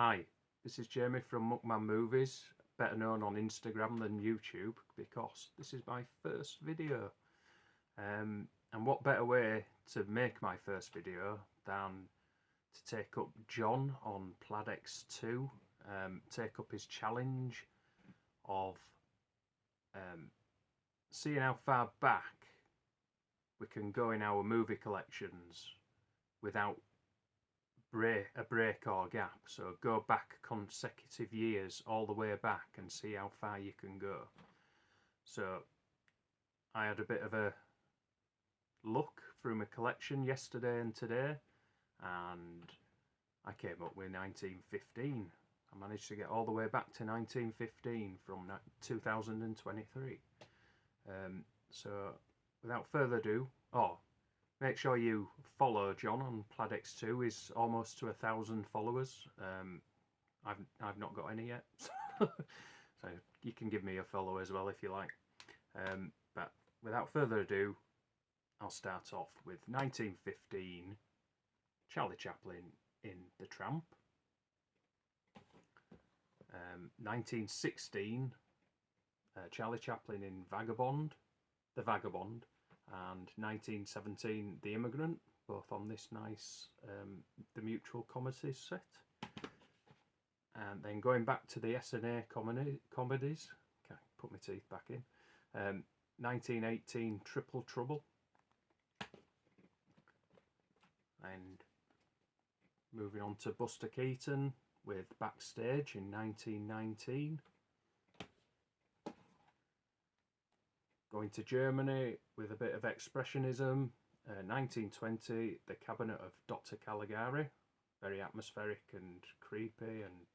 Hi, this is Jamie from Muckman Movies, better known on Instagram than YouTube because this is my first video. And what better way to make my first video than to take up John on Pladex 2, take up his challenge of seeing how far back we can go in our movie collections without a break or gap. So go back consecutive years all the way back and see how far you can go. So I had a bit of a look through my collection yesterday and today, and I came up with 1915. I managed to get all the way back to 1915 from 2023. So without further ado, make sure you follow John on Pladex2. He's almost to 1,000 followers. I've not got any yet, so you can give me a follow as well if you like. But without further ado, I'll start off with 1915, Charlie Chaplin in The Tramp. 1916, Charlie Chaplin in The Vagabond, and 1917, The Immigrant, both on this nice The Mutual comedy set. And then going back to the S&A comedies, okay, put my teeth back in, 1918, Triple Trouble, and moving on to Buster Keaton with Backstage in 1919. Going to Germany with a bit of expressionism, 1920, The Cabinet of Dr. Caligari, very atmospheric and creepy, and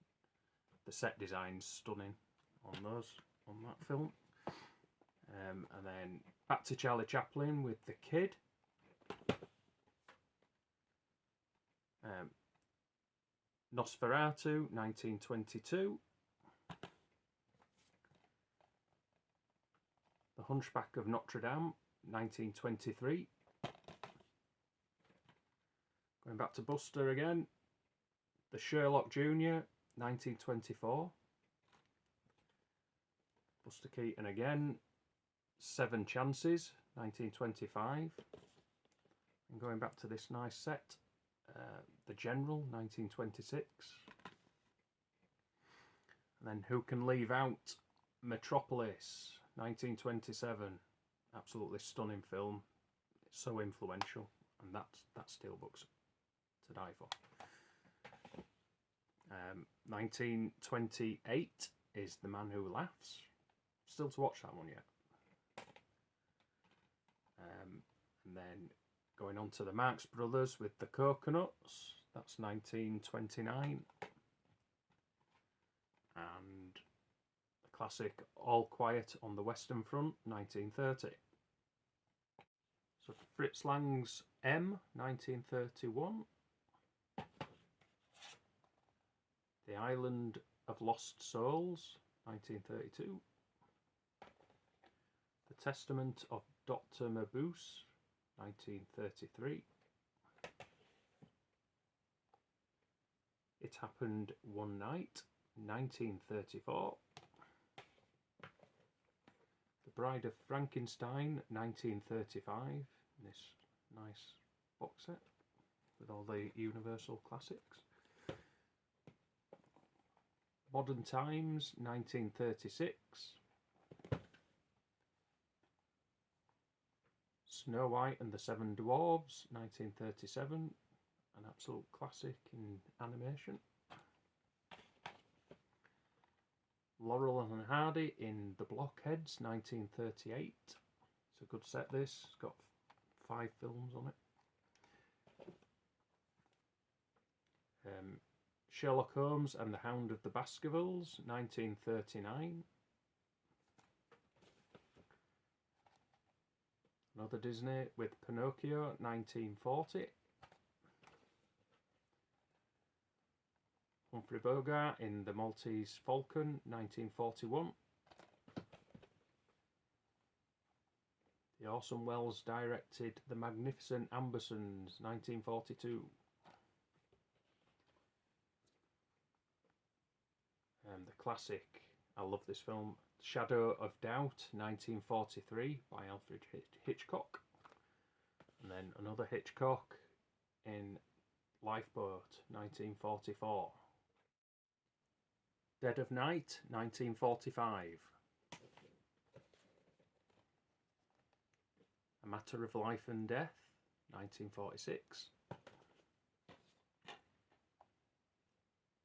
the set design's stunning on that film. And then back to Charlie Chaplin with The Kid. Nosferatu, 1922. The Hunchback of Notre Dame, 1923. Going back to Buster again. The Sherlock Jr., 1924. Buster Keaton again. Seven Chances, 1925. And going back to this nice set, The General, 1926. And then who can leave out Metropolis, 1927, absolutely stunning film. It's so influential, and that steelbook's to die for. 1928 is The Man Who Laughs. Still to watch that one yet. And then going on to the Marx Brothers with The Coconuts. That's 1929. And classic All Quiet on the Western Front, 1930. So Fritz Lang's M, 1931. The Island of Lost Souls, 1932. The Testament of Dr. Mabuse, 1933. It Happened One Night, 1934. The Bride of Frankenstein, 1935. This nice box set with all the Universal classics. Modern Times, 1936. Snow White and the Seven Dwarfs, 1937. An absolute classic in animation. Laurel and Hardy in The Blockheads, 1938. It's a good set this. It's got 5 films on it. Sherlock Holmes and the Hound of the Baskervilles, 1939. Another Disney with Pinocchio, 1940. Humphrey Bogart in The Maltese Falcon, 1941. The Orson Welles directed The Magnificent Ambersons, 1942. The classic, I love this film, Shadow of Doubt, 1943 by Alfred Hitchcock. And then another Hitchcock in Lifeboat, 1944. Dead of Night, 1945. A Matter of Life and Death, 1946.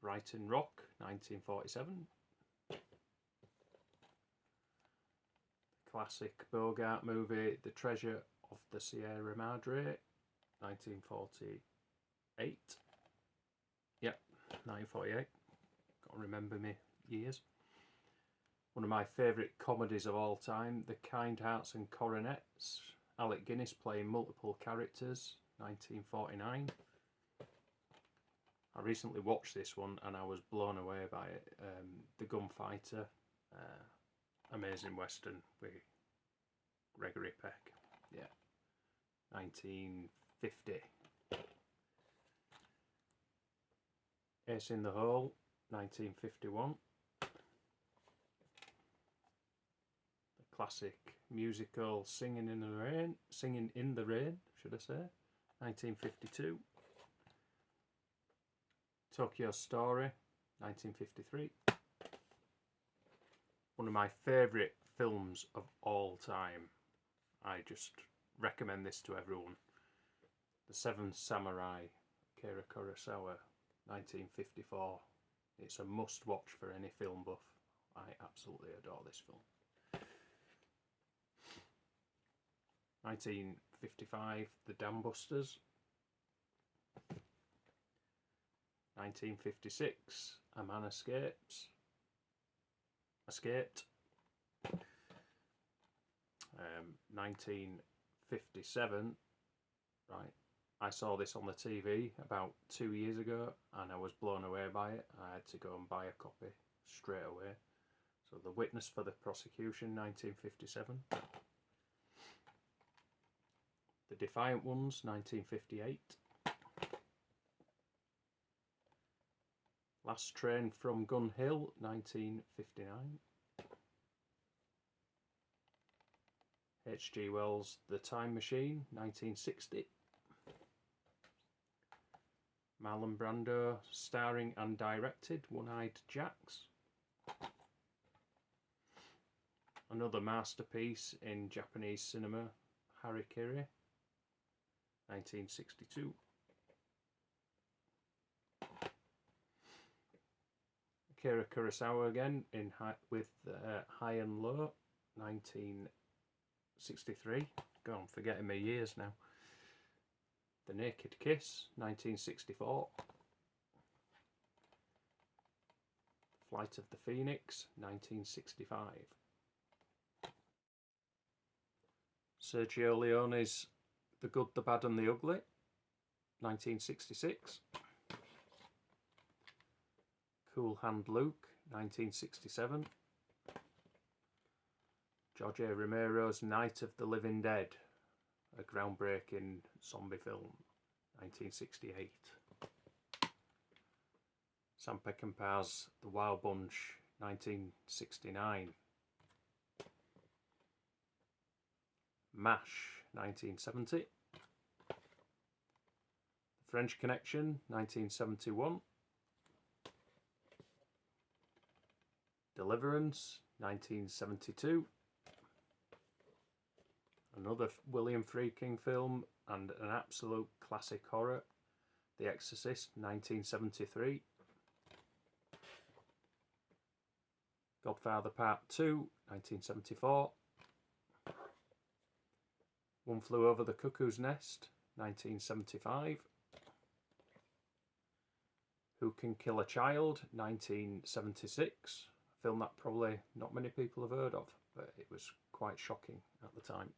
Brighton Rock, 1947. Classic Bogart movie, The Treasure of the Sierra Madre, 1948. Yep, 1948. Got to remember me years. One of my favourite comedies of all time, The Kind Hearts and Coronets. Alec Guinness playing multiple characters, 1949. I recently watched this one and I was blown away by it. The Gunfighter, amazing western with Gregory Peck. Yeah, 1950. Ace in the Hole, 1951. The classic musical Singing in the Rain, should I say, 1952. Tokyo Story, 1953. One of my favourite films of all time. I just recommend this to everyone. The Seven Samurai, Akira Kurosawa, 1954. It's a must watch for any film buff. I absolutely adore this film. 1955, The Dam Busters. 1956, A Man Escaped. 1957, right, I saw this on the TV about 2 years ago and I was blown away by it. I had to go and buy a copy straight away. So The Witness for the Prosecution, 1957. The Defiant Ones, 1958. Last Train from Gun Hill, 1959. H.G. Wells' The Time Machine, 1960. Marlon Brando starring and directed One-Eyed Jacks. Another masterpiece in Japanese cinema, Harikiri, 1962. Akira Kurosawa again with High and Low, 1963. God, I'm forgetting my years now. The Naked Kiss, 1964. Flight of the Phoenix, 1965. Sergio Leone's The Good, the Bad and the Ugly, 1966. Cool Hand Luke, 1967. George A. Romero's Night of the Living Dead, a groundbreaking zombie film, 1968. Sam Peckinpah's The Wild Bunch, 1969. MASH, 1970. The French Connection, 1971. Deliverance, 1972. Another William Friedkin film and an absolute classic horror, The Exorcist, 1973. Godfather Part 2, 1974. One Flew Over the Cuckoo's Nest, 1975. Who Can Kill a Child, 1976. A film that probably not many people have heard of, but it was quite shocking at the time.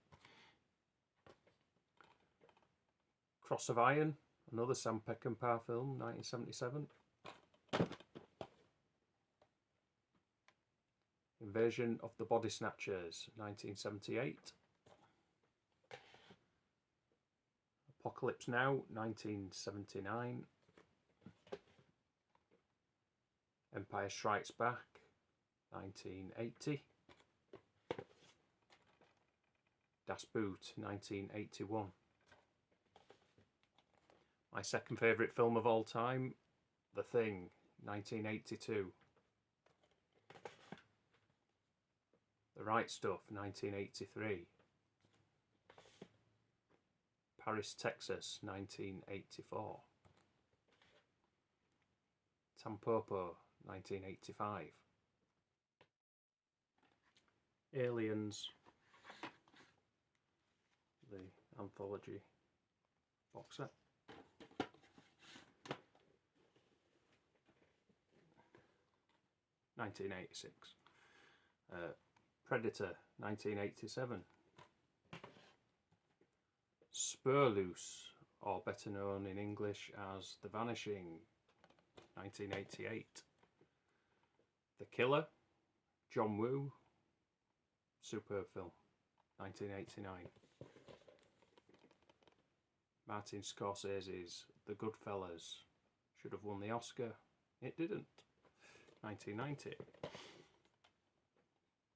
Cross of Iron, another Sam Peckinpah film, 1977. Invasion of the Body Snatchers, 1978. Apocalypse Now, 1979. Empire Strikes Back, 1980. Das Boot, 1981. My second favourite film of all time, The Thing, 1982. The Right Stuff, 1983. Paris, Texas, 1984. Tampopo, 1985. Aliens, the anthology box set. (1986). Predator, 1987. Spurloose, or better known in English as The Vanishing, 1988. The Killer, John Woo, superb film, 1989. Martin Scorsese's The Goodfellas should have won the Oscar. It didn't. 1990.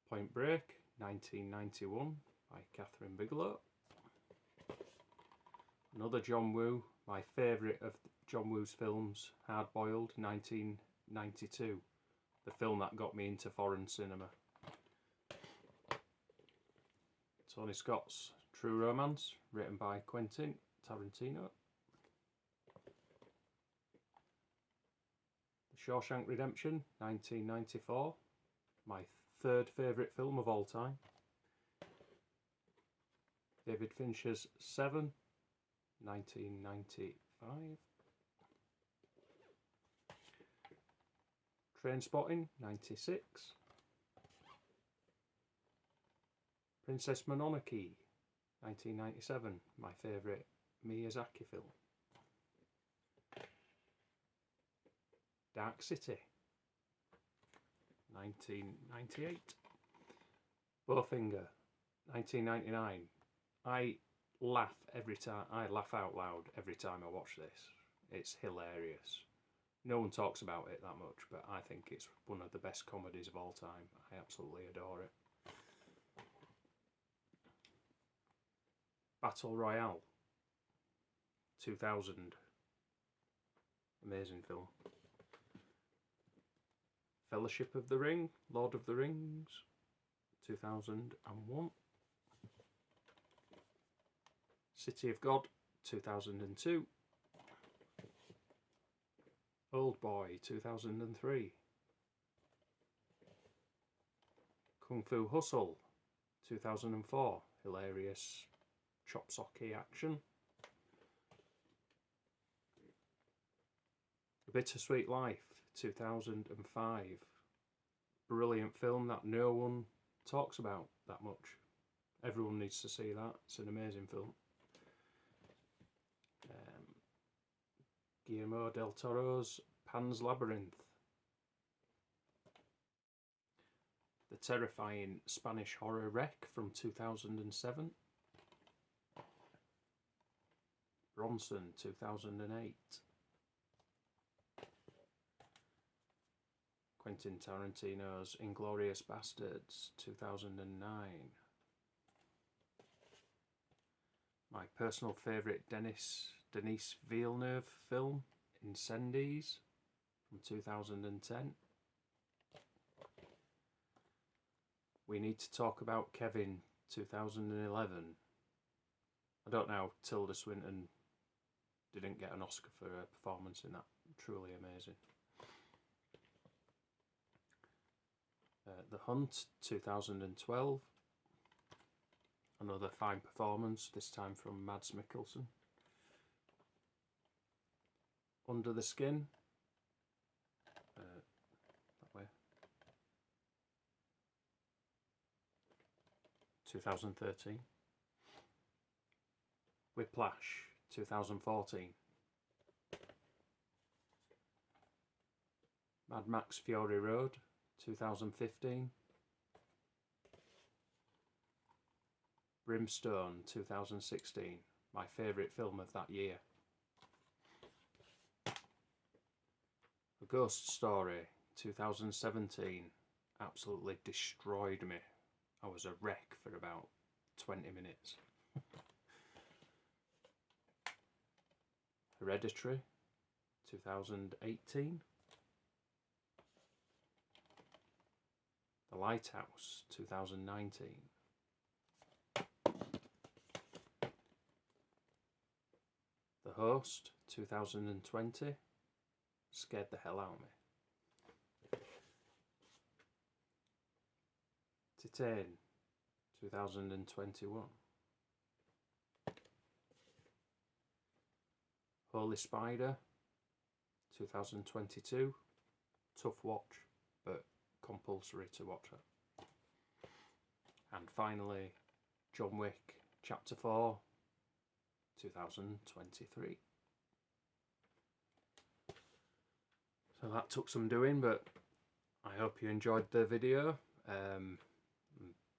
Point Break, 1991, by Catherine Bigelow. Another John Woo, my favourite of John Woo's films, Hard Boiled, 1992. The film that got me into foreign cinema. Tony Scott's True Romance, written by Quentin Tarantino. The Shawshank Redemption, 1994. My third favourite film of all time. David Fincher's Seven, 1995. Trainspotting, 96. Princess Mononoke, 1997, my favourite Miyazaki film. Dark City, 1998. Bowfinger, 1999. I laugh out loud every time I watch this. It's hilarious. No one talks about it that much, but I think it's one of the best comedies of all time. I absolutely adore it. Battle Royale, 2000. Amazing film. Fellowship of the Ring, Lord of the Rings, 2001. City of God, 2002. Old Boy, 2003. Kung Fu Hustle, 2004. Hilarious chop socky action. A Bittersweet Life, 2005. Brilliant film that no one talks about that much. Everyone needs to see that. It's an amazing film. Guillermo del Toro's Pan's Labyrinth. The terrifying Spanish horror Wreck from 2007. Bronson, 2008. Quentin Tarantino's Inglourious Basterds, 2009. My personal favourite Denis Villeneuve film, Incendies, from 2010. We Need to Talk About Kevin, 2011. I don't know how Tilda Swinton didn't get an Oscar for her performance in that. Truly amazing. The Hunt, 2012. Another fine performance, this time from Mads Mikkelsen. Under the Skin. That way. 2013. Whiplash, 2014. Mad Max Fury Road, 2015. Brimstone, 2016. My favourite film of that year. A Ghost Story, 2017. absolutely destroyed me. I was a wreck for about 20 minutes. Hereditary, 2018. The Lighthouse, 2019. The Host, 2020. Scared the hell out of me. Titan, 2021. Holy Spider, 2022. Tough watch, but compulsory to watch it. And finally, John Wick Chapter 4, 2023. So that took some doing, but I hope you enjoyed the video.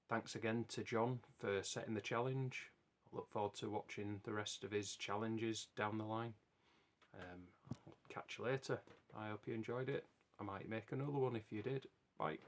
Thanks again to John for setting the challenge. I look forward to watching the rest of his challenges down the line. I'll catch you later. I hope you enjoyed it. I might make another one if you did. Bye.